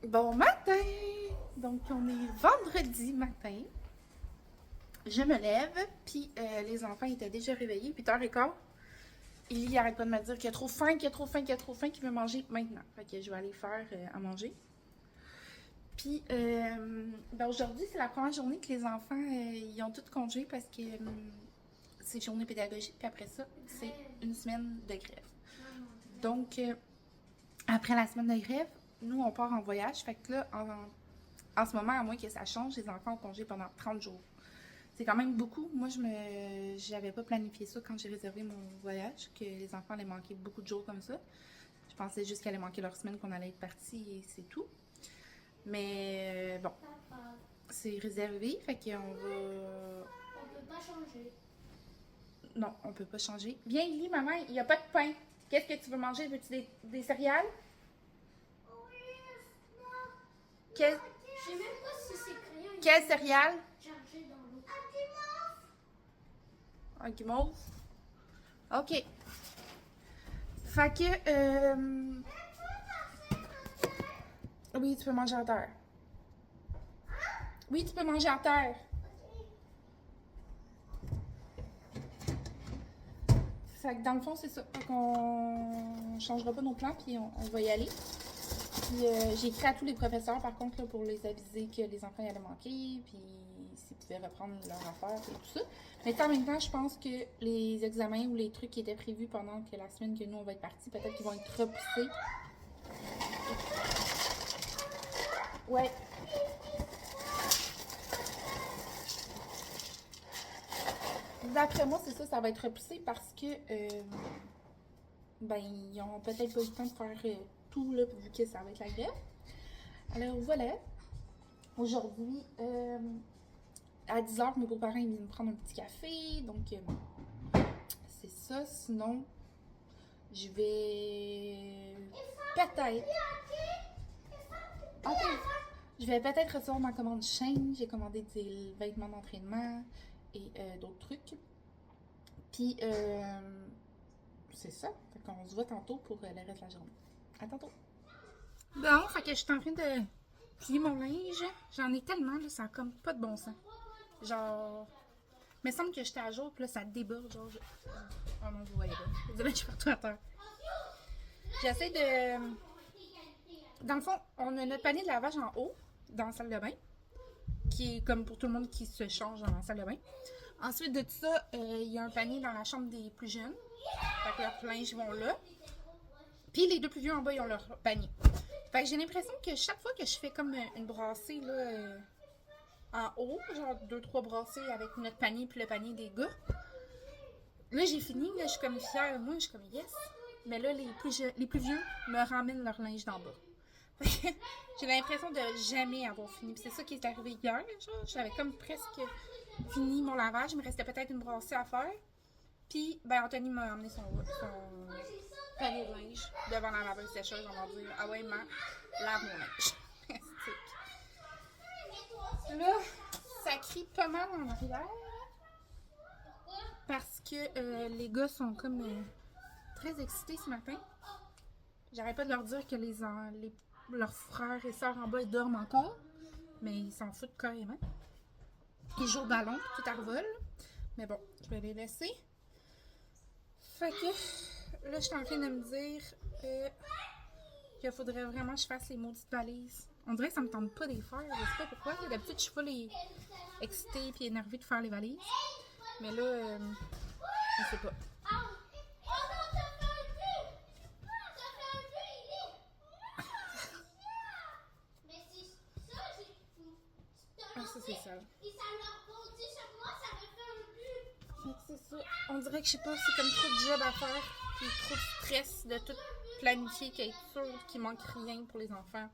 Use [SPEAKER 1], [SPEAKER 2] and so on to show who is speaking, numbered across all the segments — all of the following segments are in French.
[SPEAKER 1] Bon matin! Donc, on est vendredi matin. Je me lève, puis les enfants étaient déjà réveillés, 8h15. Il arrête pas de me dire qu'il a trop faim, qu'il a trop faim, qu'il a trop faim, qu'il veut manger maintenant. Fait que je vais aller faire à manger. Puis, aujourd'hui, c'est la première journée que les enfants, ils ont tout congé parce que c'est journée pédagogique, puis après ça, c'est une semaine de grève. Donc, après la semaine de grève, nous, on part en voyage. Fait que là, en ce moment, à moins que ça change, les enfants ont congé pendant 30 jours. C'est quand même beaucoup. Moi, j'avais pas planifié ça quand j'ai réservé mon voyage, que les enfants allaient manquer beaucoup de jours comme ça. Je pensais juste qu'elle allait manquer leur semaine, qu'on allait être partis et c'est tout. Mais bon, c'est réservé, fait qu'on va...
[SPEAKER 2] On peut pas changer.
[SPEAKER 1] Non, on peut pas changer. Viens, Lily, maman, il n'y a pas de pain. Qu'est-ce que tu veux manger? Veux-tu des céréales? Quel,
[SPEAKER 2] Je sais même pas si c'est crayon.
[SPEAKER 1] quel céréales?
[SPEAKER 2] Chargé dans l'eau.
[SPEAKER 1] Un guimauve. OK. Fait que... Oui, tu peux manger à terre. Oui, tu peux manger à terre. Fait que dans le fond, c'est ça. Fait qu'on changera pas nos plans, puis on va y aller. Puis j'ai écrit à tous les professeurs, par contre, là, pour les aviser que les enfants y allaient manquer, puis s'ils pouvaient reprendre leur affaire et tout ça. Mais en même temps, je pense que les examens ou les trucs qui étaient prévus pendant que la semaine que nous, on va être partis, peut-être qu'ils vont être repoussés. Ouais. D'après moi, c'est ça, ça va être repoussé parce que, ben, ils ont peut-être pas eu le temps de faire tout, là, vu que ça va être la grève. Alors voilà. Aujourd'hui, à 10h, mes beaux-parents ils viennent prendre un petit café. Donc, c'est ça. Sinon, je vais peut-être... Ok. Je vais peut-être recevoir ma commande chaîne. J'ai commandé des vêtements d'entraînement et d'autres trucs. Puis, c'est ça. Fait qu'on se voit tantôt pour le reste de la journée. À tantôt. Bon, fait que je suis en train de plier mon linge. J'en ai tellement, là, ça a comme pas de bon sens. Genre, il me semble que j'étais à jour, puis là, ça déborde. Genre, oh non, vous voyez pas. Désolé, je suis partout à terre. J'essaie de... Dans le fond, on a notre panier de lavage en haut, dans la salle de bain, qui est comme pour tout le monde qui se change dans la salle de bain. Ensuite de tout ça, il y a un panier dans la chambre des plus jeunes. Fait que leurs linges vont là. Puis les deux plus vieux en bas, ils ont leur panier. Fait que j'ai l'impression que chaque fois que je fais comme une brassée là, en haut, genre 2-3 brassées avec notre panier puis le panier des gars, là j'ai fini, là je suis comme fière de moi, je suis comme yes. Mais là les plus vieux me ramènent leur linge d'en bas. J'ai l'impression de jamais avoir fini. Puis c'est ça qui est arrivé hier. Genre, j'avais comme presque fini mon lavage. Il me restait peut-être une brassée à faire. Puis, ben, Anthony m'a emmené son panier de linge devant la laveuse sécheuse. On va dire, ah ouais, maman, lave mon linge. Là, ça crie pas mal en arrière. Parce que les gars sont comme très excités ce matin. J'arrête pas de leur dire que leurs frères et sœurs en bas ils dorment encore, mais ils s'en foutent carrément. Ils jouent au ballon, tout à revol. Mais bon, je vais les laisser. Fait que là, je suis en train de me dire qu'il faudrait vraiment que je fasse les maudites valises. On dirait que ça me tente pas de les faire. Je sais pas pourquoi. D'habitude, je suis pas excitée et énervée de faire les valises. Mais là, je sais pas. Ah, ça, c'est ça.
[SPEAKER 2] Et ça leur bondit sur moi, ça me fait un but.
[SPEAKER 1] C'est ça. On dirait que je sais pas, c'est comme trop de job à faire. Puis trop de stress de tout planifier, qu'être sûr qu'il manque rien pour les enfants.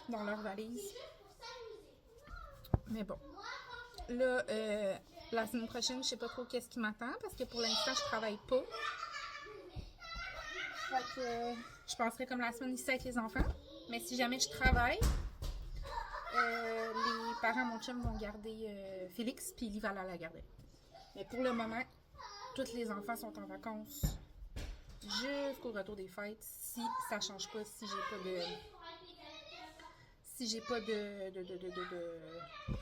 [SPEAKER 1] Dans leur valise. Mais bon. Là, la semaine prochaine, je sais pas trop qu'est-ce qui m'attend parce que pour l'instant, je travaille pas. Fait que je passerai comme la semaine ici avec les enfants. Mais si jamais je travaille, les parents, mon chum, vont garder Félix, puis Lily va aller à la garder. Mais pour le moment, tous les enfants sont en vacances jusqu'au retour des fêtes si ça change pas, si j'ai pas de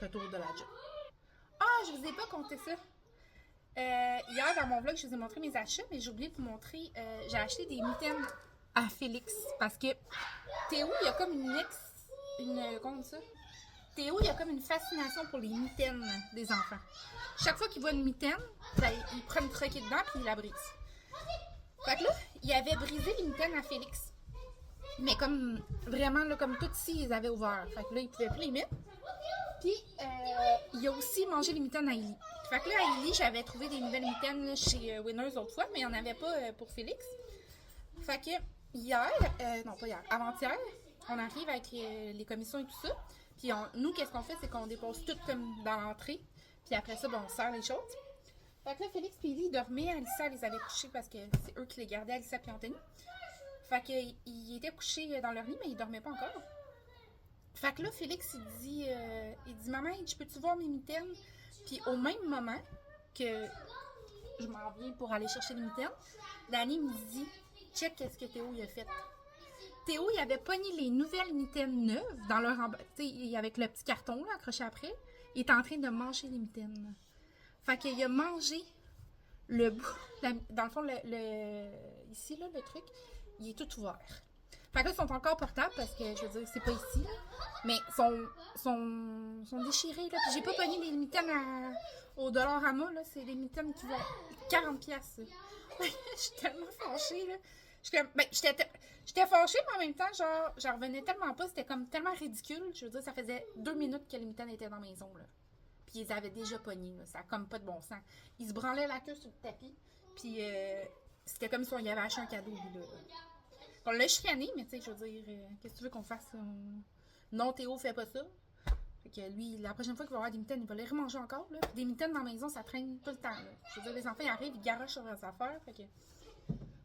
[SPEAKER 1] retour de la job. Ah, je vous ai pas compté ça. Hier, dans mon vlog, je vous ai montré mes achats, mais j'ai oublié de vous montrer. J'ai acheté des mitaines à Félix parce que Théo, il y a comme comment ça? Théo, il a comme une fascination pour les mitaines des enfants. Chaque fois qu'il voit une mitaine, ben, il prend une croquette dedans puis il la brise. Fait que là, il avait brisé les mitaines à Félix. Mais comme, vraiment, là, comme tout ici, ils avaient ouvert. Fait que là, il pouvait plus les mettre. Puis, il a aussi mangé les mitaines à Ellie. Fait que là, à Ellie, j'avais trouvé des nouvelles mitaines là, chez Winners l'autre fois, mais il n'y en avait pas pour Félix. Fait que hier, non pas hier, avant-hier, on arrive avec les commissions et tout ça. Puis nous, qu'est-ce qu'on fait, c'est qu'on dépose tout comme dans l'entrée. Puis après ça, ben, on sert les choses. Fait que là, Félix et Ellie dormaient. Alissa les avait couchés parce que c'est eux qui les gardaient, Alissa et Anthony. Fait qu'ils étaient couchés dans leur lit, mais ils dormaient pas encore. Fait que là, Félix, il dit Maman, peux-tu voir mes mitaines? Puis au même moment que je m'en viens pour aller chercher les mitaines, Danny me dit check qu'est-ce que Théo il a fait. Théo, il avait pogné les nouvelles mitaines neuves dans leur avec le petit carton là, accroché après. Il est en train de manger les mitaines. Fait qu'il a mangé le bout. Dans le fond, ici, là, le truc, il est tout ouvert. Fait que là, ils sont encore portables parce que, je veux dire, c'est pas ici, là, mais sont déchirés, là. Puis j'ai pas pogné les mitaines au Dollarama, là. C'est des mitaines qui valent 40$. Je suis tellement fâchée, là. J'étais fâchée, mais en même temps, genre, j'en revenais tellement pas. C'était comme tellement ridicule. Je veux dire, ça faisait 2 minutes que les mitaines étaient dans la maison, là. Puis ils avaient déjà pogné, là. Ça a comme pas de bon sens. Ils se branlaient la queue sur le tapis. Puis c'était comme si on y avait acheté un cadeau, là. On l'a chicané, mais tu sais, je veux dire, qu'est-ce que tu veux qu'on fasse? Non, Théo fait pas ça. Fait que lui, la prochaine fois qu'il va avoir des mitaines, il va les remanger encore, là. Puis des mitaines dans la maison, ça traîne tout le temps, là. Je veux dire, les enfants, ils arrivent, ils garochent sur leurs affaires. Fait que...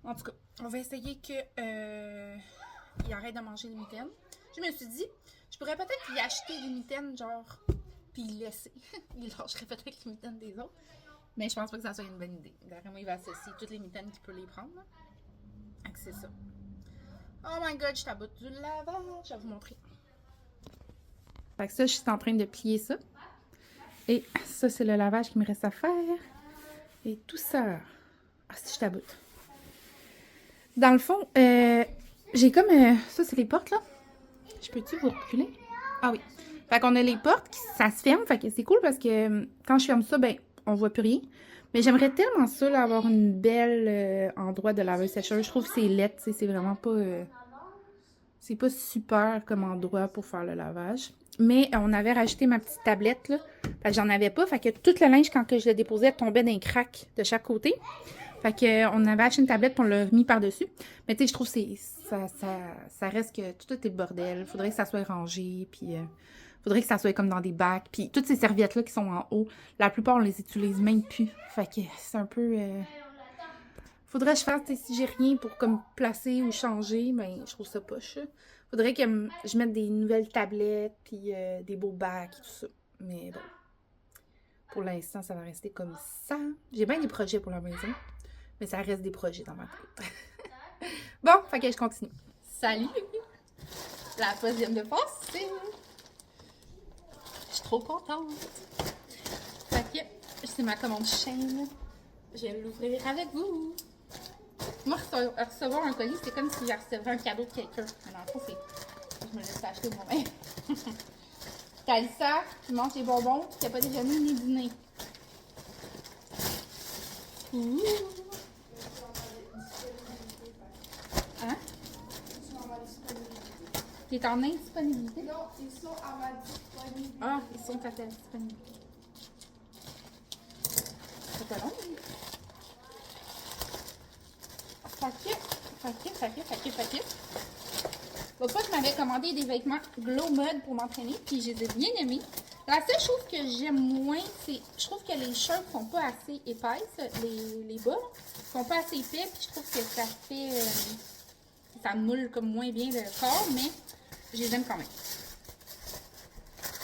[SPEAKER 1] En tout cas, on va essayer qu'il arrête de manger les mitaines. Je me suis dit, je pourrais peut-être lui acheter des mitaines, genre, puis il laisser. Il lâcherait peut-être les mitaines des autres. Mais je pense pas que ça soit une bonne idée. D'après moi, il va associer toutes les mitaines qu'il peut les prendre, là. Fait que c'est ça. Oh my god, je t'aboute du lavage. Je vais vous montrer. Fait que ça, je suis en train de plier ça. Et ça, c'est le lavage qui me reste à faire. Et tout ça. Ah, si je t'aboute. Dans le fond, j'ai comme... ça, c'est les portes, là. Je peux-tu vous reculer? Ah oui. Fait qu'on a les portes, ça se ferme. Fait que c'est cool parce que quand je ferme ça, ben, on voit plus rien. Mais j'aimerais tellement ça, là, avoir une belle endroit de laveuse sécheuse. Je trouve que c'est laid, tu sais, c'est vraiment pas... c'est pas super comme endroit pour faire le lavage. Mais on avait rajouté ma petite tablette, là. Fait que j'en avais pas. Fait que tout le linge, quand que je le déposais, tombait d'un crack de chaque côté. Fait que on avait acheté une tablette pour le remis par-dessus. Mais tu sais, je trouve que ça reste que tout est le bordel. Faudrait que ça soit rangé, puis... faudrait que ça soit comme dans des bacs. Puis toutes ces serviettes-là qui sont en haut, la plupart, on les utilise même plus. Fait que c'est un peu... Faudrait que je fasse, si j'ai rien pour comme placer ou changer, ben je trouve ça poche. Faudrait que je mette des nouvelles tablettes, puis des beaux bacs et tout ça. Mais bon, pour l'instant, ça va rester comme ça. J'ai bien des projets pour la maison, mais ça reste des projets dans ma tête. Bon, fait que je continue. Salut! La troisième de passer! Je suis trop contente. Fait que c'est ma commande chaîne. Je vais l'ouvrir avec vous. Moi, recevoir un colis, c'est comme si je recevais un cadeau de quelqu'un. Mais dans le fond, je me laisse acheter moi-même. T'as Alissa qui mange des bonbons, qui n'a pas déjeuné ni dîner. Ouh. Hein? T'es en indisponibilité?
[SPEAKER 2] Non, ils sont à ma disponibilité.
[SPEAKER 1] Ah, ils sont à ta disponibilité. C'est pas long. Fait que. L'autre fois, je m'avais commandé des vêtements Glow Mode pour m'entraîner, puis je les ai bien aimés. La seule chose que j'aime moins, c'est je trouve que les shirts sont pas assez épaisses, les bas sont pas assez épais, puis je trouve que ça fait... ça moule comme moins bien le corps, mais je les aime quand même.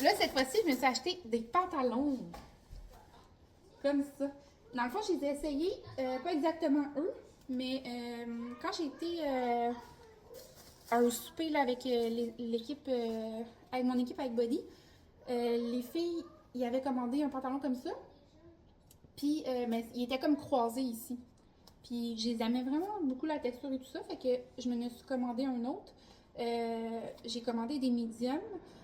[SPEAKER 1] Là, cette fois-ci, je me suis acheté des pantalons. Comme ça. Dans le fond, je les ai essayés, pas exactement eux, Mais quand j'ai été à un souper là, avec l'équipe, avec mon équipe avec Buddy, les filles, ils avaient commandé un pantalon comme ça. Puis, mais il était comme croisé ici. Puis, je les aimais vraiment beaucoup la texture et tout ça. Fait que je me suis commandé un autre. J'ai commandé des mediums.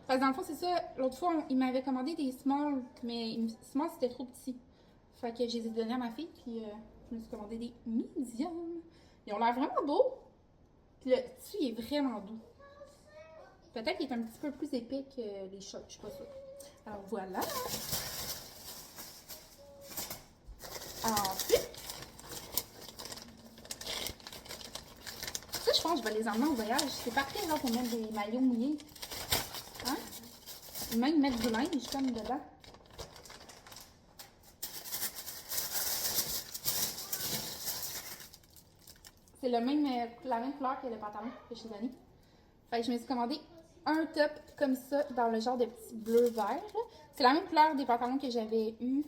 [SPEAKER 1] Parce que dans le fond, c'est ça. L'autre fois, il m'avait commandé des small, mais small, c'était trop petit. Fait que je les ai donnés à ma fille. Puis, je me suis commandé des mediums. Ils ont l'air vraiment beaux. Puis, le tissu, il est vraiment doux. Peut-être qu'il est un petit peu plus épais que les shorts. Je suis pas sûre. Alors, voilà. Ensuite, ça, je pense que je vais les emmener en voyage. C'est parfait, là, pour mettre des maillots mouillés. Hein? Ou même mettre du linge, comme dedans. C'est la même couleur que le pantalon que je t'ai donné. Fait que je me suis commandé un top comme ça, dans le genre de petit bleu vert. C'est la même couleur des pantalons que j'avais eu,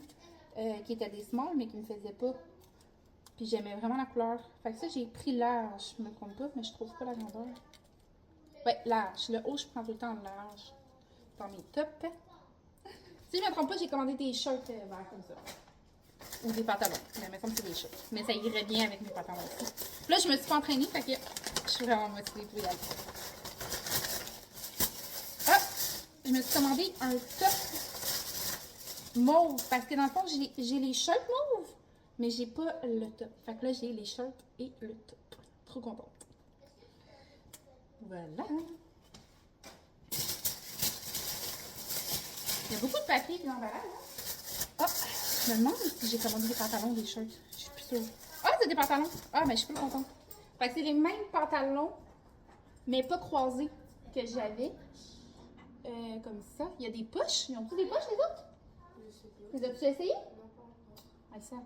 [SPEAKER 1] qui étaient des small, mais qui me faisaient pas. Puis j'aimais vraiment la couleur. Fait que ça, j'ai pris large. Je me trompe pas, mais je trouve pas la grandeur. Ouais, large. Le haut, je prends tout le temps large. Dans mes tops. Si je me trompe pas, j'ai commandé des shirts verts comme ça. Ou des pantalons. Mais il me semble que c'est des shirts. Mais ça irait bien avec mes pantalons aussi. Là, je me suis pas entraînée, fait que je suis vraiment motivée pour y aller. Ah! Je me suis commandé un top mauve. Parce que dans le fond, j'ai les shirts mauves. Mais j'ai pas le top. Fait que là, j'ai les shirts et le top. Trop contente. Voilà. Il y a beaucoup de papier et d'emballage. Ah! Je me demande si j'ai commandé des pantalons ou des shirts. Je suis plus sûre. Ah, c'est des pantalons. Ah, mais je suis plus contente. Fait que c'est les mêmes pantalons, mais pas croisés que j'avais. Comme ça. Il y a des poches. Ils ont tous des poches, les autres? Les as-tu essayé? Ah, ça.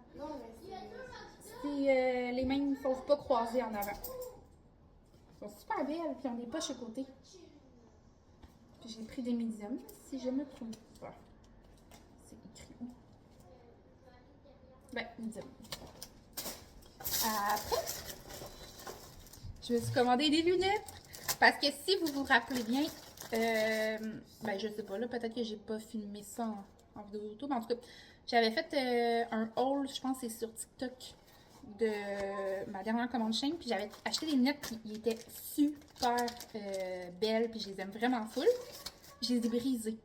[SPEAKER 1] C'est les mêmes, sauf pas croisés en avant. Ils sont super belles, puis ils ont des poches à côté. Puis j'ai pris des mediums, si je me trompe pas. C'est écrit où? Ben, medium. Après, je me suis commandé des lunettes. Parce que si vous vous rappelez bien, ben je sais pas, là, peut-être que j'ai pas filmé ça en vidéo YouTube. En tout cas, j'avais fait un haul, je pense que c'est sur TikTok, de ma dernière commande chaîne. Puis j'avais acheté des lunettes qui étaient super belles. Puis je les aime vraiment full. Je les ai brisées.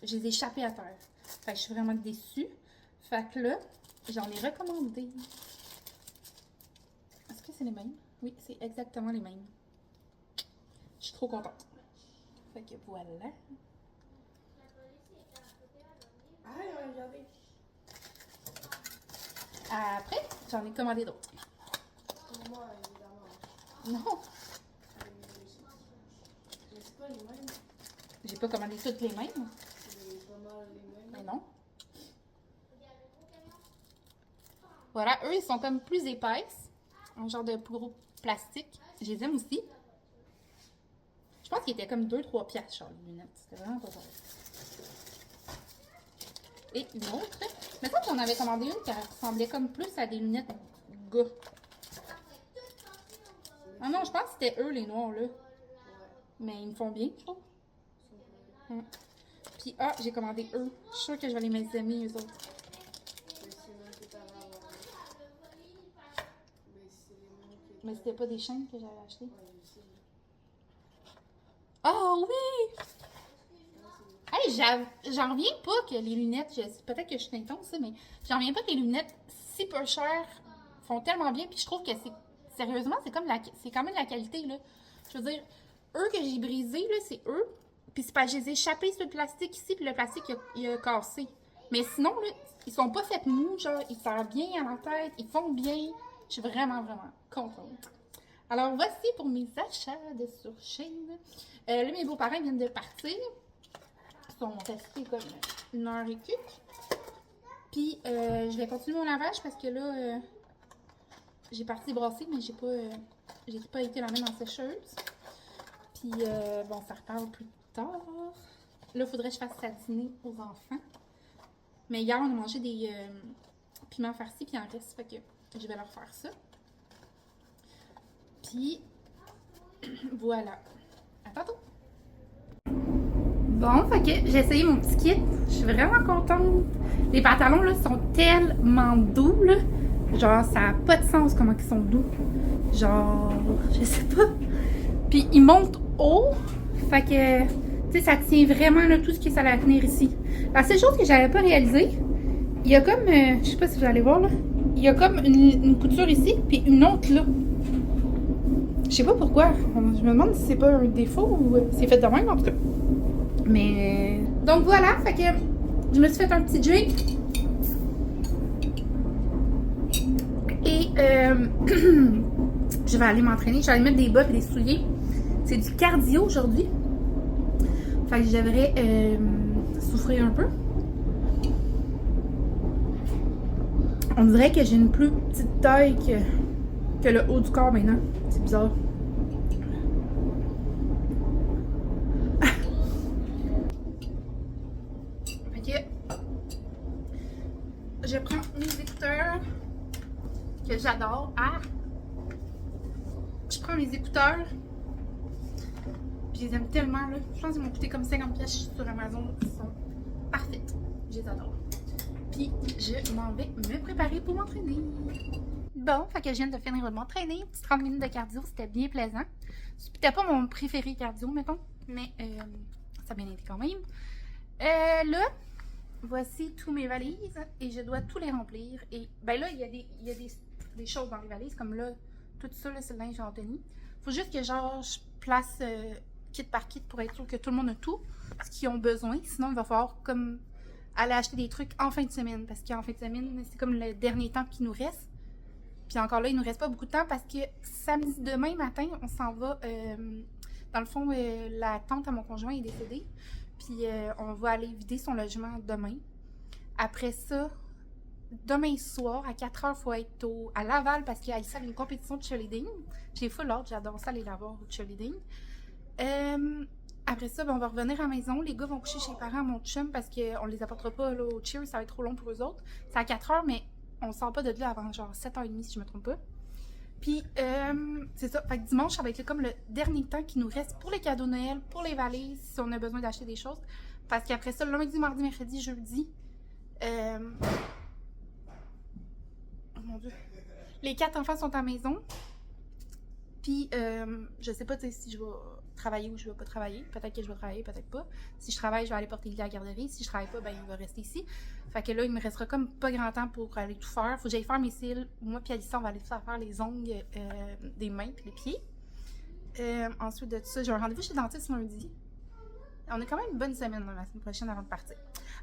[SPEAKER 1] Je les ai échappées à terre. Fait que je suis vraiment déçue. Fait que là, j'en ai recommandé. Est-ce que c'est les mêmes? Oui, c'est exactement les mêmes. Je suis trop contente. Fait que voilà. Après, j'en ai commandé d'autres.
[SPEAKER 3] Pour moi, évidemment.
[SPEAKER 1] Non,
[SPEAKER 3] Mais c'est pas les mêmes.
[SPEAKER 1] j'ai pas commandé toutes les mêmes.
[SPEAKER 3] C'est pas mal les mêmes.
[SPEAKER 1] Mais non. Voilà, eux, ils sont comme plus épaisses. Un genre de plus gros plastique. Je les aime aussi. Je pense qu'ils étaient comme 2-3 piastres, genre, les lunettes. C'était vraiment pas cher. Et une autre. Mais ça, j'en avais commandé une qui ressemblait comme plus à des lunettes gars. Ah non, je pense que c'était eux, les noirs, là. Mais ils me font bien, je trouve. Puis, ah, j'ai commandé eux. Je suis sûre que je vais les mettre amis, eux autres.
[SPEAKER 3] Mais c'est les mêmes que t'avais avant. Mais c'est les mêmes que
[SPEAKER 1] Mais c'était pas des chaînes que j'avais achetées.
[SPEAKER 3] Ouais, je sais.
[SPEAKER 1] Oh oui! Hey, j'en reviens pas que les lunettes, peut-être que je suis intense, mais j'en reviens pas que les lunettes si peu chères font tellement bien. Puis je trouve que sérieusement, c'est quand même la qualité, là. Je veux dire, eux que j'ai brisés, là, c'est eux. Puis c'est pas, je les ai échappés sur le plastique ici, puis le plastique, il a cassé. Mais sinon, là, ils sont pas faits mous, genre, ils servent bien à la tête, ils font bien. Je suis vraiment, vraiment contente. Alors, voici pour mes achats de sur Shein. Là, mes beaux-parents viennent de partir. Ils sont restés comme 1 heure et quelques. Puis, je vais continuer mon lavage parce que là, j'ai parti brasser, mais j'ai pas été la même en sécheuse. Puis, bon, ça reparle plus tard. Là, il faudrait que je fasse ça dîner aux enfants. Mais hier, on a mangé des piments farcis, puis il en reste, fait que je vais leur faire ça. Puis, voilà. À tantôt! Bon, fait que j'ai essayé mon petit kit. Je suis vraiment contente. Les pantalons, là, sont tellement doux, là. Genre, ça n'a pas de sens comment ils sont doux. Genre, je sais pas. Puis, ils montent haut. Fait que, tu sais, ça tient vraiment, là, tout ce qui est à la tenir ici. La seule chose que j'avais pas réalisé, il y a comme, je sais pas si vous allez voir, là. Il y a comme une couture ici, puis une autre, là. Je sais pas pourquoi. Je me demande si c'est pas un défaut ou c'est fait de même, en tout cas. Mais donc voilà, fait que je me suis fait un petit drink. Et je vais aller m'entraîner. Je vais aller mettre des bottes et des souliers. C'est du cardio aujourd'hui. Fait que je devrais souffrir un peu. On dirait que j'ai une plus petite taille que le haut du corps maintenant. C'est bizarre. Je prends mes écouteurs que j'adore. Ah! Je prends mes écouteurs. Je les aime tellement, là. Je pense qu'ils m'ont coûté comme 50 pièces sur Amazon. Ils sont parfaits. Je les adore. Puis, je m'en vais me préparer pour m'entraîner. Bon, fait que je viens de finir de m'entraîner. Petite 30 minutes de cardio, c'était bien plaisant. C'était pas mon préféré cardio, mettons. Mais ça a bien été quand même. Là, voici tous mes valises et je dois tous les remplir. Et ben là, il y a des choses dans les valises, comme là, tout ça, là, c'est le linge Anthony. Faut juste que genre, je place kit par kit pour être sûr que tout le monde a tout ce qu'ils ont besoin. Sinon, il va falloir comme aller acheter des trucs en fin de semaine. Parce qu'en fin de semaine, c'est comme le dernier temps qui nous reste. Puis encore là, il nous reste pas beaucoup de temps parce que samedi demain matin, on s'en va. Dans le fond, la tante à mon conjoint est décédée. Puis on va aller vider son logement demain. Après ça, demain soir, à 4h, il faut être à Laval parce qu'il y a une compétition de cheerleading. J'ai full hâte, j'adore ça, aller la voir au cheerleading. Après ça, ben, on va revenir à la maison. Les gars vont coucher chez les parents à mon chum parce qu'on les apportera pas là, au cheer, ça va être trop long pour eux autres. C'est à 4h, mais on sort pas de là avant genre 7h30 si je me trompe pas. Puis, c'est ça. Fait que dimanche, ça va être comme le dernier temps qui nous reste pour les cadeaux Noël, pour les valises, si on a besoin d'acheter des choses. Parce qu'après ça, le lundi, mardi, mercredi, jeudi, oh mon Dieu, les 4 enfants sont à la maison. Puis, je sais pas si je vais travailler ou je vais pas travailler. Peut-être que je vais travailler, peut-être pas. Si je travaille, je vais aller porter Lily à la garderie. Si je travaille pas, ben il va rester ici. Fait que là, il me restera comme pas grand temps pour aller tout faire. Faut que j'aille faire mes cils. Moi puis Alissa, on va aller faire les ongles des mains puis les pieds. Ensuite de tout ça, j'ai un rendez-vous chez le dentiste lundi. On a quand même une bonne semaine la semaine prochaine avant de partir.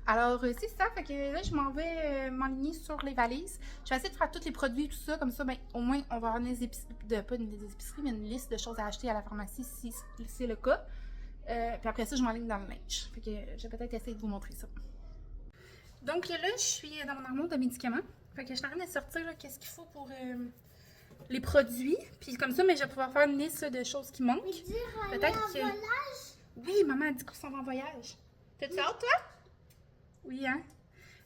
[SPEAKER 1] Alors, c'est ça. Fait que là, je m'en vais m'enligner sur les valises. Je vais essayer de faire tous les produits, tout ça. Comme ça, ben, au moins, on va avoir des épiceries, pas des épiceries, mais une liste de choses à acheter à la pharmacie si c'est le cas. Puis après ça, je m'enligne dans le linge. Fait que je vais peut-être essayer de vous montrer ça. Donc là, je suis dans mon armoire de médicaments. Fait que je suis en train de sortir qu'est-ce qu'il faut pour les produits. Puis comme ça, mais je vais pouvoir faire une liste de choses qui manquent. Peut-être que... Oui, maman a dit qu'on s'en va en voyage. T'as-tu hâte, toi? Oui, hein?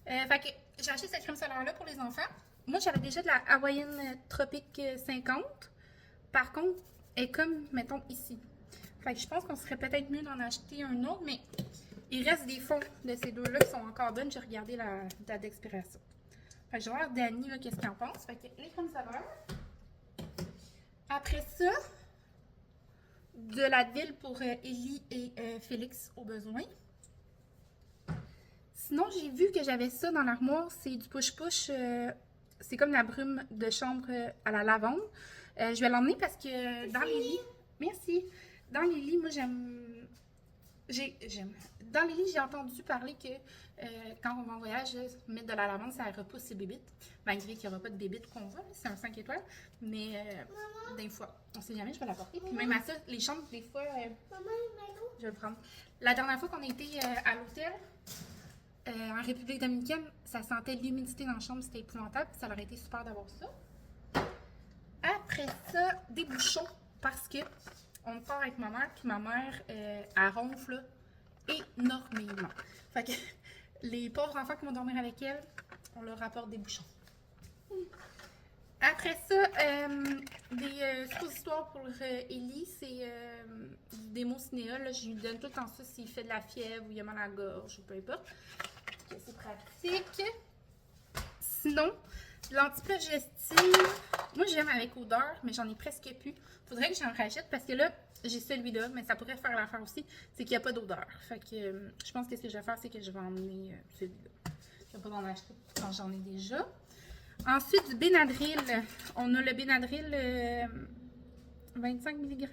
[SPEAKER 1] Fait que j'ai acheté cette crème solaire-là pour les enfants. Moi, j'avais déjà de la Hawaiian Tropic 50. Par contre, elle est comme, mettons, ici. Fait que je pense qu'on serait peut-être mieux d'en acheter un autre, mais il reste des fonds de ces deux-là qui sont encore bonnes. J'ai regardé la date d'expiration. Fait que je vais voir Dani, qu'est-ce qu'il en pense. Fait que les crèmes solaires. Après ça, de l'Advil pour Ellie et Félix au besoin. Sinon, j'ai vu que j'avais ça dans l'armoire. C'est du push-push. C'est comme la brume de chambre à la lavande. Je vais l'emmener parce que dans les lits... Merci. Dans les lits, moi, j'aime... Dans les lits, j'ai entendu parler que quand on va en voyage, mettre de la lavande, ça repousse les bébites. Malgré qu'il n'y aura pas de bébites qu'on voit, c'est un 5 étoiles. Mais des fois, on ne sait jamais, je vais l'apporter. Puis même à ça, les chambres, des fois, je vais le prendre. La dernière fois qu'on a été à l'hôtel, en République dominicaine, ça sentait l'humidité dans la chambre, c'était épouvantable. Ça aurait été super d'avoir ça. Après ça, des bouchons, parce que on part avec ma mère, puis ma mère, elle ronfle énormément. Fait que les pauvres enfants qui vont dormir avec elle, on leur apporte des bouchons. Après ça, des suppositoires pour Ellie, c'est du Démocinéa. Là, je lui donne tout le temps ça s'il fait de la fièvre ou il a mal à la gorge ou peu importe. C'est pratique. Sinon, l'antiprogestive, moi j'aime avec odeur, mais j'en ai presque plus. Faudrait que j'en rachète parce que là, j'ai celui-là, mais ça pourrait faire l'affaire aussi, c'est qu'il n'y a pas d'odeur. Fait que je pense que ce que je vais faire, c'est que je vais emmener celui-là. Je ne vais pas en acheter quand j'en ai déjà. Ensuite, du Benadryl. On a le Benadryl 25 mg.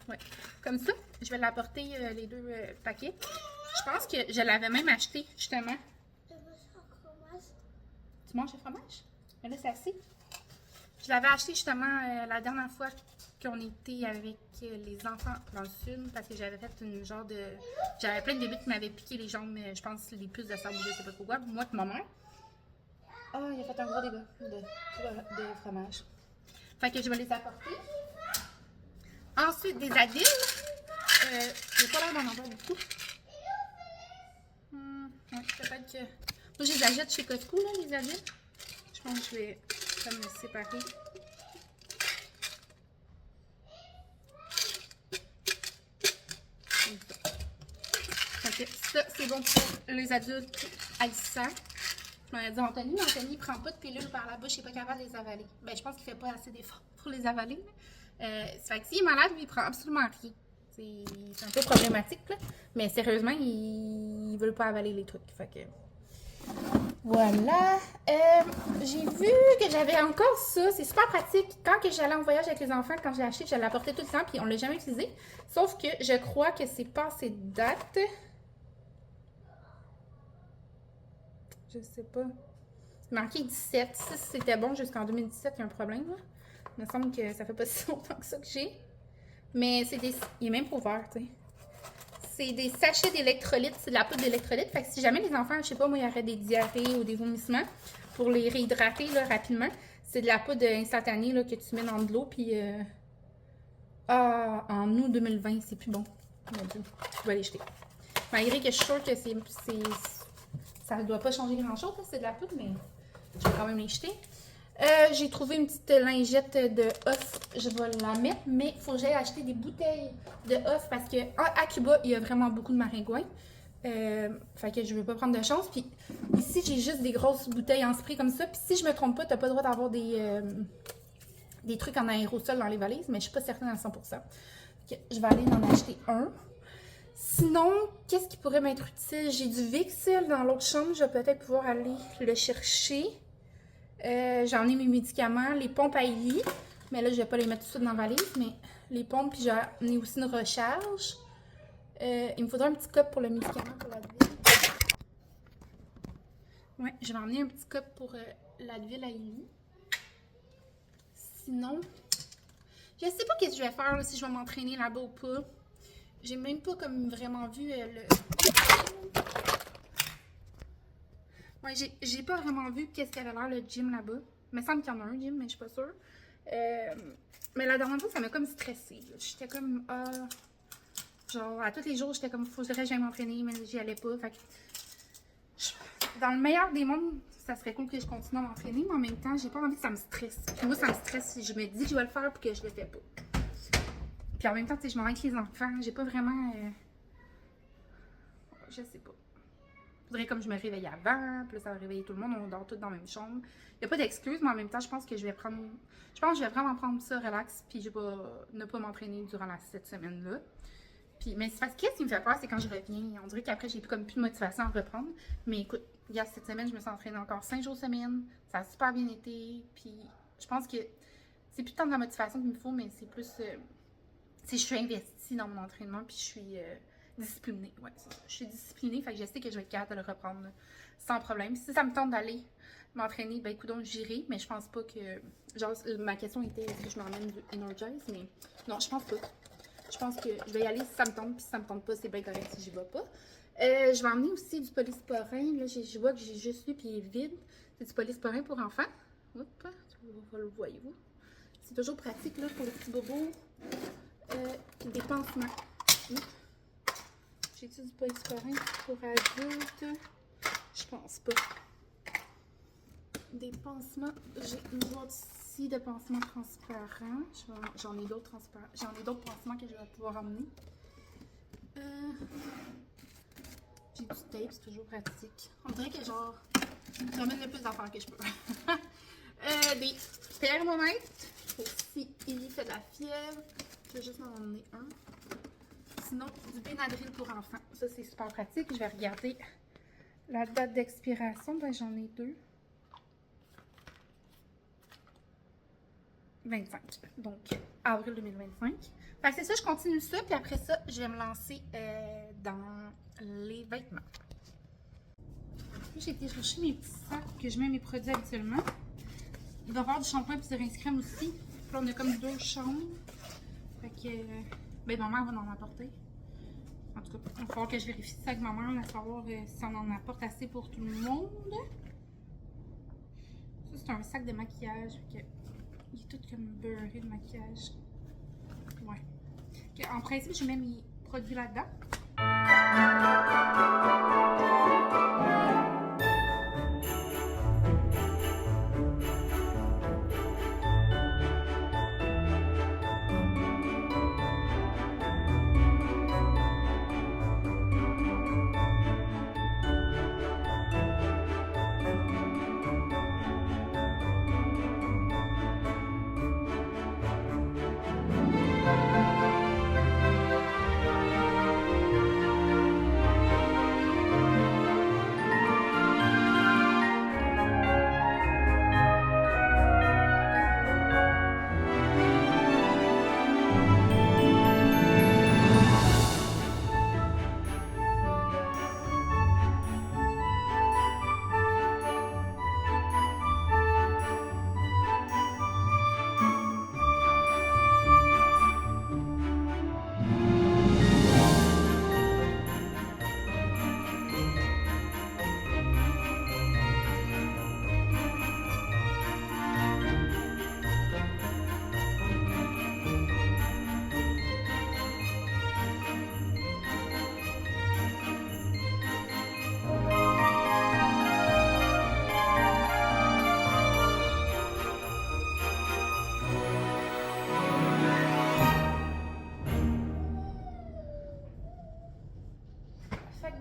[SPEAKER 1] Ouais, comme ça. Je vais l'apporter les deux paquets. Je pense que je l'avais même acheté, justement. Tu manges le fromage? Mais là, c'est assez. Je l'avais acheté justement la dernière fois qu'on était avec les enfants dans le sud parce que j'avais fait une genre de... J'avais plein de bébés qui m'avaient piqué les jambes, je pense les puces de sable, je sais pas pourquoi. Moi et ma mère. Ah, il a fait un gros dégât de fromage. Fait que je vais les apporter. Ensuite, des Advil. J'ai pas l'air d'en avoir beaucoup. Ouais, peut-être que... Moi, je les achète chez Costco, là, les Advil. Je pense que je vais comme les séparer. Fait que ça, c'est bon pour les adultes haïssants. Je m'avais dit Anthony, mais Anthony, il prend pas de pilules par la bouche, il est pas capable de les avaler. Ben, je pense qu'il fait pas assez d'efforts pour les avaler. Ça fait que s'il est malade, lui, il prend absolument rien. C'est un peu problématique, là. Mais sérieusement, ils veulent pas avaler les trucs. Fait que... Voilà. J'ai vu que j'avais encore ça. C'est super pratique. Quand j'allais en voyage avec les enfants, quand j'ai acheté, je l'apportais tout le temps, puis on l'a jamais utilisé. Sauf que je crois que c'est passé de date. Je sais pas. C'est marqué 17. Si c'était bon jusqu'en 2017, il y a un problème, là. Il me semble que ça fait pas si longtemps que ça que j'ai. Mais c'est des... Il est même pas ouvert, tu sais. C'est des sachets d'électrolytes. C'est de la poudre d'électrolytes. Fait que si jamais les enfants, je sais pas, moi, il y aurait des diarrhées ou des vomissements, pour les réhydrater, là, rapidement, c'est de la poudre instantanée, là, que tu mets dans de l'eau, puis... Ah, en août 2020, c'est plus bon. Mon Dieu, je vais aller jeter. Malgré que je suis sûre que ça ne doit pas changer grand-chose, c'est de la poudre, mais je vais quand même les jeter. J'ai trouvé une petite lingette de off. Je vais la mettre, mais il faut que j'aille acheter des bouteilles de off parce que à Cuba, il y a vraiment beaucoup de maringouins. Fait que je ne veux pas prendre de chance. Puis ici, j'ai juste des grosses bouteilles en spray comme ça. Puis si je me trompe pas, tu n'as pas le droit d'avoir des trucs en aérosol dans les valises, mais je ne suis pas certaine à 100%. Je vais aller en acheter un. Sinon, qu'est-ce qui pourrait m'être utile? J'ai du Vicks dans l'autre chambre. Je vais peut-être pouvoir aller le chercher. J'en ai mes médicaments, les pompes à Ellie. Mais là, je vais pas les mettre tout de suite dans la valise. Mais les pompes, puis j'en ai aussi une recharge. Il me faudra un petit cup pour le médicament pour l'Advil. Ouais, je vais emmener un petit cup pour l'Advil à Ellie. Sinon, je sais pas qu'est-ce que je vais faire, là, si je vais m'entraîner là-bas ou pas. J'ai même pas comme vraiment vu le... Ouais, j'ai pas vraiment vu qu'est-ce qu'avait l'air le gym là-bas. Il me semble qu'il y en a un gym, mais je suis pas sûre. Mais la dernière fois, ça m'a comme stressée. J'étais comme... genre, à tous les jours, j'étais comme... Faudrait que j'aille m'entraîner, mais j'y allais pas. Fait que... Dans le meilleur des mondes, ça serait cool que je continue à m'entraîner, mais en même temps, j'ai pas envie que ça me stresse. Puis moi, ça me stresse si je me dis que je vais le faire puis que je le fais pas. Puis en même temps, tu sais, je m'en vais avec les enfants. J'ai pas vraiment... Je sais pas. Faudrait comme je me réveille avant, puis là, ça va réveiller tout le monde, on dort tous dans la même chambre. Il n'y a pas d'excuse, mais en même temps, je pense que je vais prendre... Je pense que je vais vraiment prendre ça relax, puis je vais ne pas m'entraîner durant cette semaine-là. Puis, mais c'est parce que ce qui me fait peur, c'est quand je reviens. On dirait qu'après, j'ai comme plus de motivation à reprendre. Mais écoute, regarde, cette semaine, je me suis entraînée encore 5 jours semaine. Ça a super bien été. Puis je pense que c'est plus tant de la motivation qu'il me faut, mais c'est plus... je suis investie dans mon entraînement, puis je suis... disciplinée, ouais, c'est ça. Je suis disciplinée, fait que je sais que je vais être capable de le reprendre là, sans problème. Si ça me tente d'aller m'entraîner, ben écoute, j'irai, mais je pense pas que... Genre, ma question était, est-ce que je m'emmène du Energize, mais non, je pense pas. Je pense que je vais y aller si ça me tente, puis si ça me tente pas, c'est bien correct si j'y vais pas. Je vais emmener aussi du polysporin, là, je vois que j'ai juste lu, puis il est vide. C'est du polysporin pour enfants. Hop, le voyez-vous. C'est toujours pratique, là, pour les petits bobos. Des pansements. J'ai-tu du polysporin pour adultes? Je pense pas. des pansements. J'ai une boîte ici de pansements transparents. J'en ai d'autres transparents. J'en ai d'autres pansements que je vais pouvoir emmener. J'ai du tape, c'est toujours pratique. On dirait que genre, j'emmène le plus d'affaires que je peux. Des thermomètres. Si il fait de la fièvre, je vais juste m'en emmener un. Sinon, du Benadryl pour enfants. Ça, c'est super pratique. Je vais regarder la date d'expiration. Ben, j'en ai 2. 25. Donc, avril 2025. Fait que c'est ça, je continue ça. Puis après ça, je vais me lancer dans les vêtements. J'ai été chercher mes petits sacs que je mets mes produits habituellement. Il va y avoir du shampoing et du rince crème aussi. Puis là, on a comme 2 chambres. Fait que, ben, ma mère va en apporter. En tout cas, il va falloir que je vérifie ça avec ma mère, à savoir si on en apporte assez pour tout le monde. Ça, c'est un sac de maquillage. Fait que, il est tout comme beurré de maquillage. Ouais. Okay, en principe, je mets mes produits là-dedans.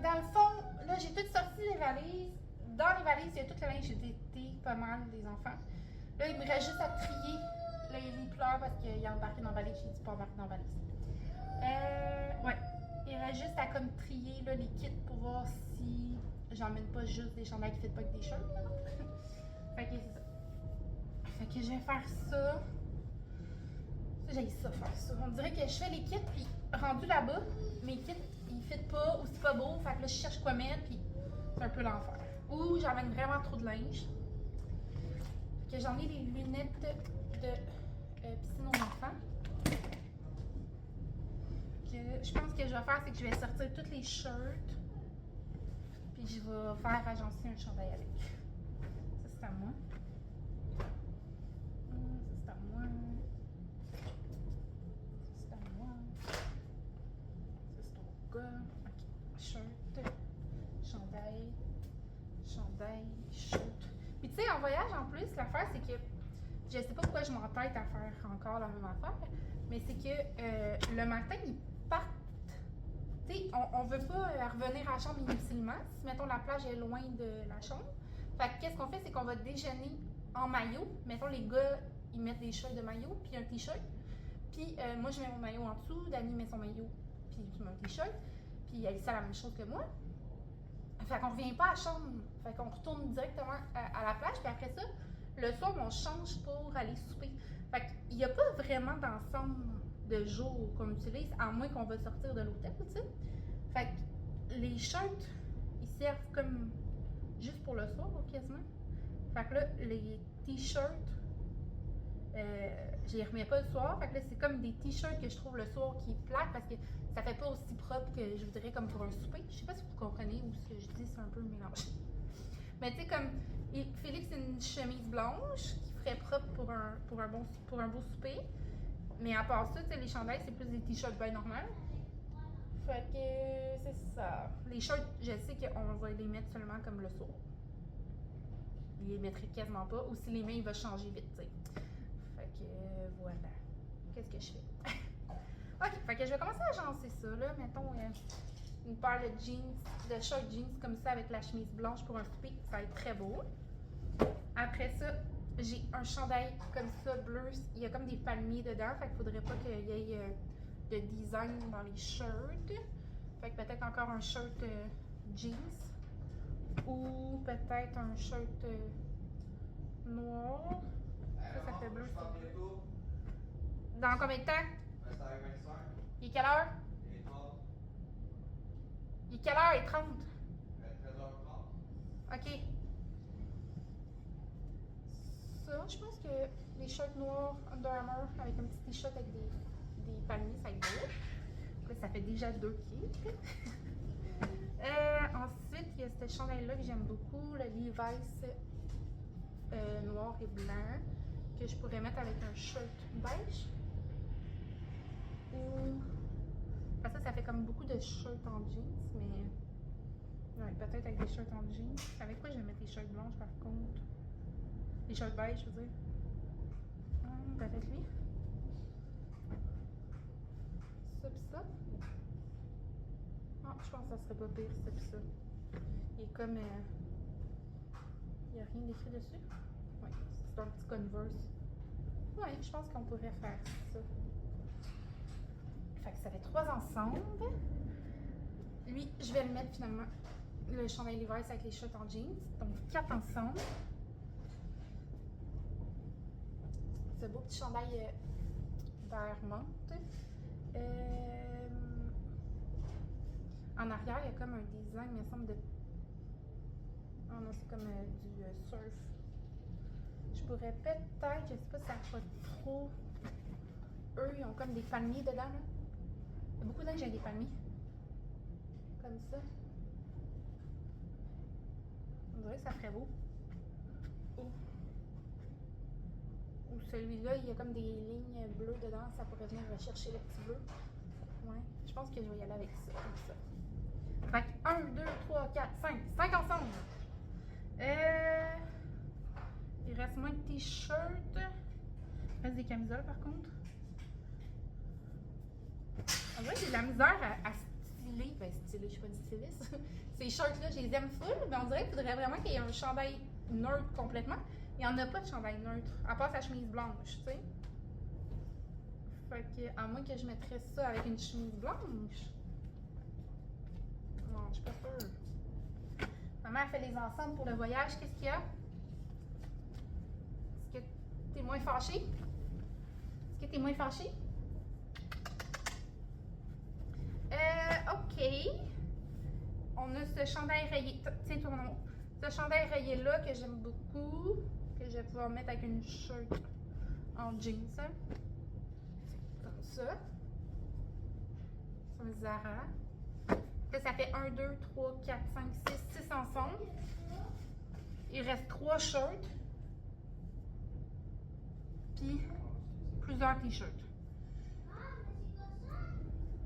[SPEAKER 1] Dans le fond, là, j'ai tout sorti les valises. Dans les valises, il y a tout le linge d'été, pas mal, des enfants. Là, il me reste juste à trier. Là, il pleure parce qu'il a embarqué dans la valise. J'ai dit pas embarquer dans la valise. Ouais. Il reste juste à comme trier là, les kits pour voir si j'emmène pas juste des chandails qui ne pas avec des shirts. Fait que c'est ça. Fait que je vais faire ça. J'ai ça faire ça. On dirait que je fais les kits, puis rendu là-bas, mes kits, ils fit pas ou c'est pas beau. Fait que là, je cherche quoi mettre, puis c'est un peu l'enfer. Ou j'emmène vraiment trop de linge. Fait que j'en ai des lunettes de piscine aux enfants. Que je pense que je vais faire, c'est que je vais sortir tous les shirts, puis je vais faire agencer un chandail avec. Ça, c'est à moi. Ça, c'est à moi. C'est à moi. Ça, c'est au gars. Ok. Shirt, chandail, shirt. Puis tu sais, en voyage, en plus, l'affaire, c'est que je sais pas pourquoi je m'entête à faire encore la même affaire, mais c'est que le matin, ils partent. Tu sais, on veut pas revenir à la chambre inutilement si, mettons, la plage est loin de la chambre. Fait que qu'est-ce qu'on fait, c'est qu'on va déjeuner en maillot. Mettons, les gars, ils mettent des shirts de maillot, puis un t-shirt. Puis moi, je mets mon maillot en dessous, Dani met son maillot, puis mon t-shirt. Puis elle fait la même chose que moi. Fait qu'on revient pas à la chambre. Fait qu'on retourne directement à la plage, puis après ça, le soir, on change pour aller souper. Fait qu'il n'y a pas vraiment d'ensemble de jours qu'on utilise, à moins qu'on va sortir de l'hôtel, tu sais. Fait que les shirts, ils servent comme juste pour le soir, quasiment. Fait que là, les t-shirts, je les remets pas le soir. Fait que là, c'est comme des t-shirts que je trouve le soir qui est plate parce que ça fait pas aussi propre que je voudrais comme pour un souper. Je sais pas si vous comprenez ou ce que je dis, c'est un peu mélangé. Mais tu sais, comme Félix, c'est une chemise blanche qui ferait propre pour un beau souper. Mais à part ça, tu sais, les chandails, c'est plus des t-shirts bien normaux. Fait que c'est ça. Les shirts, je sais qu'on va les mettre seulement comme le soir. il les mettrait quasiment pas. Ou si les mains, il va changer vite, tu sais. Fait que voilà. Qu'est-ce que je fais? Ok, fait que je vais commencer à agencer ça, là. Mettons une paire de jeans, de short jeans comme ça avec la chemise blanche pour un souper. Ça va être très beau. Après ça, j'ai un chandail comme ça, bleu. Il y a comme des palmiers dedans. Fait qu'il faudrait pas qu'il y ait de design dans les shirts. Fait que peut-être encore un shirt jeans. Ou peut-être un shirt noir. Ça fait bleu. Dans combien de temps? Il est quelle heure? Il est quelle heure? Il est 30. 13h30. Ok. Ça, je pense que les shirts noirs Under Armour avec un petit t-shirt avec des palmiers, ça va être beau. Là, ça fait déjà 2 kits. Ensuite, il y a ce chandail-là que j'aime beaucoup, le Levi's noir et blanc, que je pourrais mettre avec un shirt beige. Ou. Parce que ça fait comme beaucoup de shirts en jeans, mais. Ouais, peut-être avec des shirts en jeans. Avec quoi je vais mettre les shirts blanches par contre? Les shirts beige, je veux dire. Peut-être lui. Ça pis ça. Ah, je pense que ça serait pas pire, ça pis ça. Il est comme. Il n'y a rien d'écrit dessus. Ouais, c'est un petit Converse. Ouais, je pense qu'on pourrait faire ça. Fait que ça fait 3 ensemble. Lui, je vais le mettre finalement. Le chandail Levi's avec les shirts en jeans. Donc 4 ensemble. Ce beau petit chandail vert menthe. En arrière, il y a comme un design, il me semble, de. Oh non, c'est comme du surf. Je pourrais peut-être, je sais pas si ça va trop. Eux, ils ont comme des palmiers dedans, là. Il y a beaucoup de linge avec des palmiers. Comme ça. On dirait que ça ferait beau. Ou celui-là, il y a comme des lignes bleues dedans, ça pourrait venir rechercher le petit bleu. Ouais, je pense que je vais y aller avec ça, comme ça. Fait que 1, 2, 3, 4, 5. 5 ensemble. Il reste moins de t-shirts. Il reste des camisoles par contre. En vrai, j'ai de la misère à styler. Ben, styler, je suis pas une styliste. Ces shirts-là, je les aime full, mais on dirait qu'il faudrait vraiment qu'il y ait un chandail neutre complètement. Il n'y en a pas de chandail neutre, à part sa chemise blanche, tu sais. Fait que, à moins que je mettrais ça avec une chemise blanche. Non, je suis pas sûre. Maman a fait les ensembles pour le voyage. Qu'est-ce qu'il y a? Est-ce que t'es moins fâché? Est-ce que t'es moins fâché? OK. On a ce chandail rayé. Tiens, toi, mon amour. Ce chandail rayé-là que j'aime beaucoup. Que je vais pouvoir mettre avec une shirt en jeans. Comme ça. C'est un Zara. Là, ça fait 1, 2, 3, 4, 5, 6, 6 ensemble. Il reste 3 shirts. Puis plusieurs t-shirts.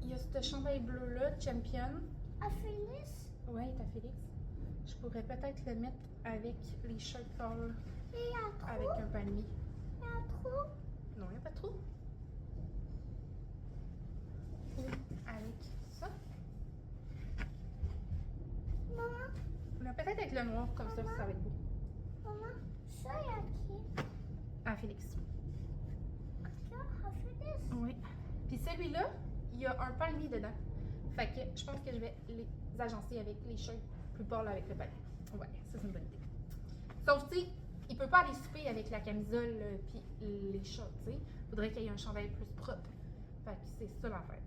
[SPEAKER 1] Il y a ce chandail bleu-là, Champion.
[SPEAKER 2] À Félix?
[SPEAKER 1] Oui, t'as Félix. Je pourrais peut-être le mettre avec les shirts color.
[SPEAKER 2] Il y a trop.
[SPEAKER 1] Avec un palmier.
[SPEAKER 2] Il y a trop.
[SPEAKER 1] Non, il n'y a pas trop. Ou avec ça.
[SPEAKER 2] Maman,
[SPEAKER 1] Mais peut-être avec le noir, comme ça, ça va être beau.
[SPEAKER 2] maman, ça y a qui?
[SPEAKER 1] Ah, Félix.
[SPEAKER 2] Ça, à Félix?
[SPEAKER 1] Oui. Puis celui-là, il y a un palmier dedans. Fait que je pense que je vais les agencer avec les shirts plus pâles avec le palmier. Ouais, ça c'est une bonne idée. Sauf que, il peut pas aller souper avec la camisole puis les shorts, tu sais. Faudrait qu'il y ait un chandail plus propre. Fait que c'est ça l'affaire.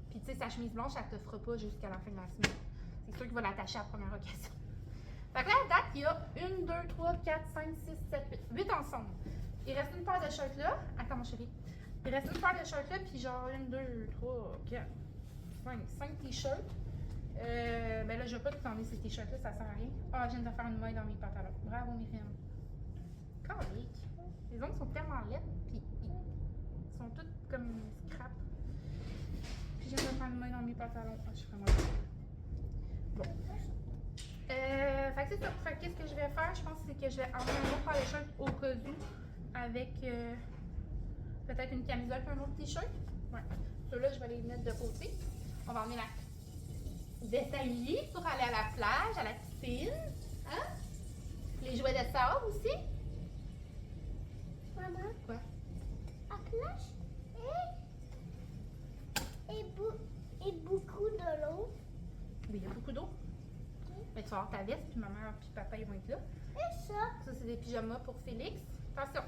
[SPEAKER 1] Puis tu sais, sa chemise blanche, elle te fera pas jusqu'à la fin de la semaine. C'est sûr qu'il va l'attacher à la première occasion. Fait que là, à date, il y a 1, 2, 3, 4, 5, 6, 7, 8. 8 ensemble. Il reste une paire de shirts là. Attends, mon chéri. Il reste une paire de shirts là, puis genre 1, 2, 3, 4, 5 t-shirts. Ben là, je veux pas que tu enlèves ces t-shirts là, ça sert à rien. Ah, je viens de faire une maille dans mes pantalons. Bravo, Myriam. Calique. Les ongles sont tellement laids, puis ils sont tous comme scrap. Puis je viens de faire une maille dans mes pantalons. Ah, je suis vraiment. Bon. Fait que c'est ça. Fait que qu'est-ce que je vais faire? Je pense que c'est que je vais emmener un autre paire de shirts au cas où avec peut-être une camisole et un autre t-shirt. Ouais. Ceux-là, je vais les mettre de côté. On va emmener la détaillée pour aller à la plage, à la piscine. Hein? Les jouets de sable aussi.
[SPEAKER 2] Maman,
[SPEAKER 1] Quoi?
[SPEAKER 2] à plage et beaucoup de l'eau.
[SPEAKER 1] Oui, il y a beaucoup d'eau. Mais tu vas avoir ta veste, puis maman puis papa ils vont être là.
[SPEAKER 2] Et ça?
[SPEAKER 1] Ça, c'est des pyjamas pour Félix. Attention.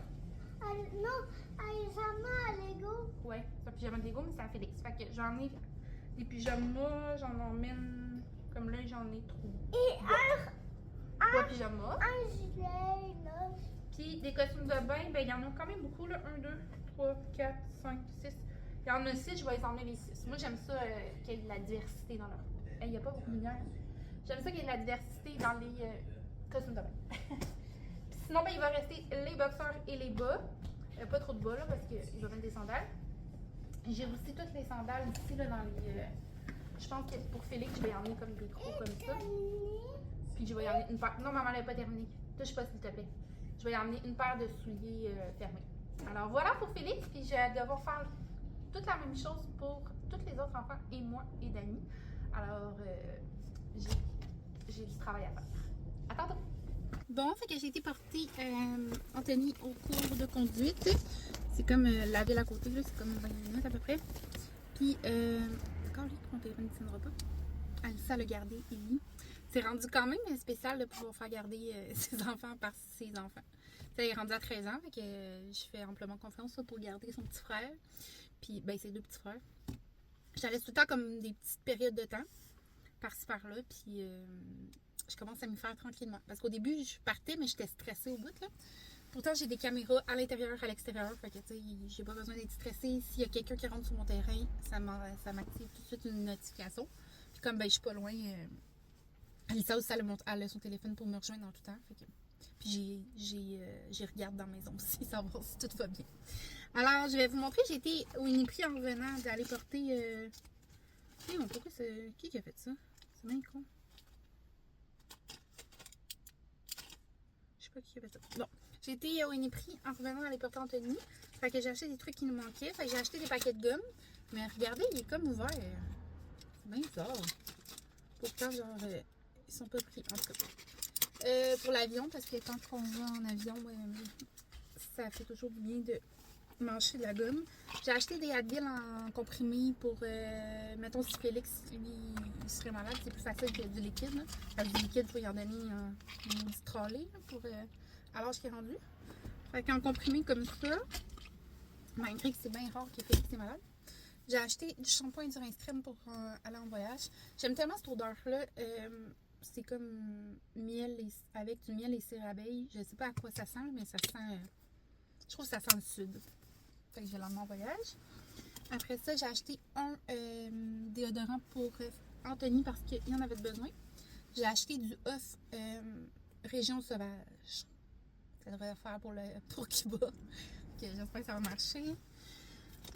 [SPEAKER 2] Non, jamais à Lego.
[SPEAKER 1] Ouais, c'est un pyjama de Lego, mais c'est à Félix. Fait que j'en ai des pyjamas, j'en emmène. Comme là, j'en ai trois.
[SPEAKER 2] Et
[SPEAKER 1] Trois pyjamas.
[SPEAKER 2] un gilet, là.
[SPEAKER 1] Puis des costumes de bain, ben il y en a quand même beaucoup là. 1, 2, 3, 4, 5, 6. Il y en a 6, je vais les emmener les 6. Moi j'aime ça qu'il y ait de la diversité dans leur. Il n'y a pas beaucoup de lumière. J'aime ça qu'il y ait de la diversité dans les costumes de bain. Puis sinon, ben, il va rester les boxeurs et les bas. Pas trop de bas là parce qu'il va mettre des sandales. J'ai aussi toutes les sandales ici là dans les. Je pense que pour Félix, je vais y emmener comme des gros comme ça. Puis je vais y emmener une paire. Non, maman, elle n'a pas terminé. Touche pas, s'il te plaît. Je vais y emmener une paire de souliers fermés. Alors voilà pour Félix. Puis je vais devoir faire toute la même chose pour tous les autres enfants et moi et Dani. Alors, j'ai du travail à faire. À tantôt! Bon, fait que j'ai été porter Anthony au cours de conduite. C'est comme la ville à côté, là, c'est comme 20 minutes à peu près. Puis, d'accord, lui, mon téléphone ne tiendra pas. Alissa l'a gardé, Ellie. C'est rendu quand même spécial de pouvoir faire garder ses enfants par ses enfants. Ça, il est rendu à 13 ans, fait que je fais amplement confiance là, pour garder son petit frère. Puis, ben, ses deux petits frères. Je laisse tout le temps comme des petites périodes de temps, par-ci par-là, puis je commence à m'y faire tranquillement. Parce qu'au début, je partais, mais j'étais stressée au bout, là. Pourtant, j'ai des caméras à l'intérieur, à l'extérieur, fait que, tu sais, j'ai pas besoin d'être stressée. S'il y a quelqu'un qui rentre sur mon terrain, ça m'active tout de suite une notification. Puis comme, ben, je suis pas loin, Alissa aussi, elle a son téléphone pour me rejoindre dans tout temps, fait que... Puis j'ai regarde dans la maison aussi, savoir si tout va bien. Alors, je vais vous montrer, j'ai été au Uniprix en revenant d'aller porter... pourquoi c'est... Qui a fait ça? C'est bien con. Je sais pas qui a fait ça. Bon, j'ai été au Uniprix en revenant d'aller porter Anthony. Fait que j'ai acheté des trucs qui nous manquaient. Fait que j'ai acheté des paquets de gomme. Mais regardez, il est comme ouvert. C'est bien bizarre. Pourtant, genre, ils sont pas pris. En tout cas. Pour l'avion, parce que quand on va en avion, ça fait toujours du bien de manger de la gomme. J'ai acheté des Advil en comprimé pour, mettons, si Félix, lui, il serait malade, c'est plus facile que du liquide. Là. Parce que du liquide, il faut y en donner une petite trolley pour à l'âge qu'il est rendu. Fait qu'en comprimé comme ça, malgré que c'est bien rare que Félix est malade, j'ai acheté du shampoing et du rince crème pour aller en voyage. J'aime tellement cette odeur-là. C'est comme miel avec du miel et cire abeille. Je sais pas à quoi ça sent, mais ça sent... je trouve que ça sent le sud. Fait que je vais l'emmener en voyage. Après ça, j'ai acheté un déodorant pour Anthony parce qu'il en avait besoin. J'ai acheté du Off Région Sauvage. Ça devrait faire pour Cuba. J'espère que ça va marcher.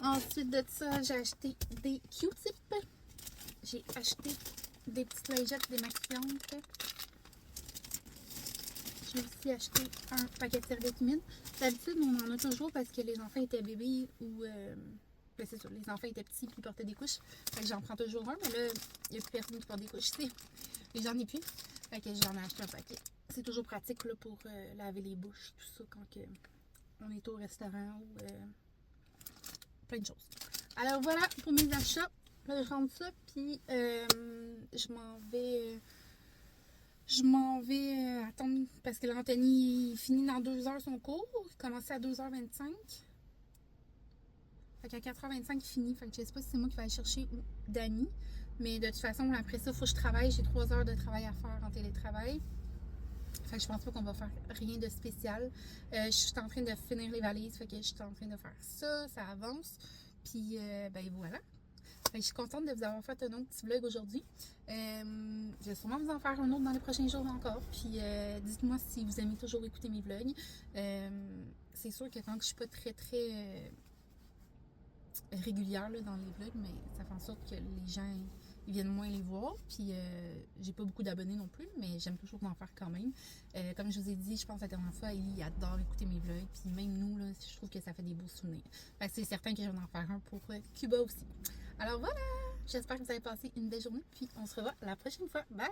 [SPEAKER 1] Ensuite de ça, j'ai acheté des Q-tips. J'ai acheté des petites lingettes démaquillantes. J'ai aussi acheté un paquet de serviettes humides. D'habitude, on en a toujours parce que les enfants étaient bébés ou... ben c'est sûr, les enfants étaient petits et ils portaient des couches. Fait que j'en prends toujours un, mais là, il n'y a plus personne qui porte des couches ici. Et j'en ai plus. Fait que j'en ai acheté un paquet. C'est toujours pratique là, pour laver les bouches, tout ça, quand on est au restaurant ou plein de choses. Alors voilà pour mes achats. Là, je rentre ça, puis je m'en vais attendre parce que l'Anthony il finit dans 2 heures son cours. Il commence à 2h25. Fait qu'à 4h25 il finit. Fait que je sais pas si c'est moi qui vais aller chercher ou Dani. Mais de toute façon, après ça, il faut que je travaille. J'ai 3 heures de travail à faire en télétravail. Fait que je pense pas qu'on va faire rien de spécial. Je suis en train de finir les valises. Fait que je suis en train de faire ça. Ça avance. Puis, ben voilà. Fait que je suis contente de vous avoir fait un autre petit vlog aujourd'hui. Je vais sûrement vous en faire un autre dans les prochains jours encore. Puis dites-moi si vous aimez toujours écouter mes vlogs. C'est sûr que quand je suis pas très régulière là, dans les vlogs, mais ça fait en sorte que les gens ils viennent moins les voir. Puis j'ai pas beaucoup d'abonnés non plus, mais j'aime toujours en faire quand même. Comme je vous ai dit, je pense la dernière fois, il adore écouter mes vlogs. Puis même nous, là, je trouve que ça fait des beaux souvenirs. Fait que c'est certain que je vais en faire un pour Cuba aussi. Alors voilà! J'espère que vous avez passé une belle journée. Puis on se revoit la prochaine fois. Bye!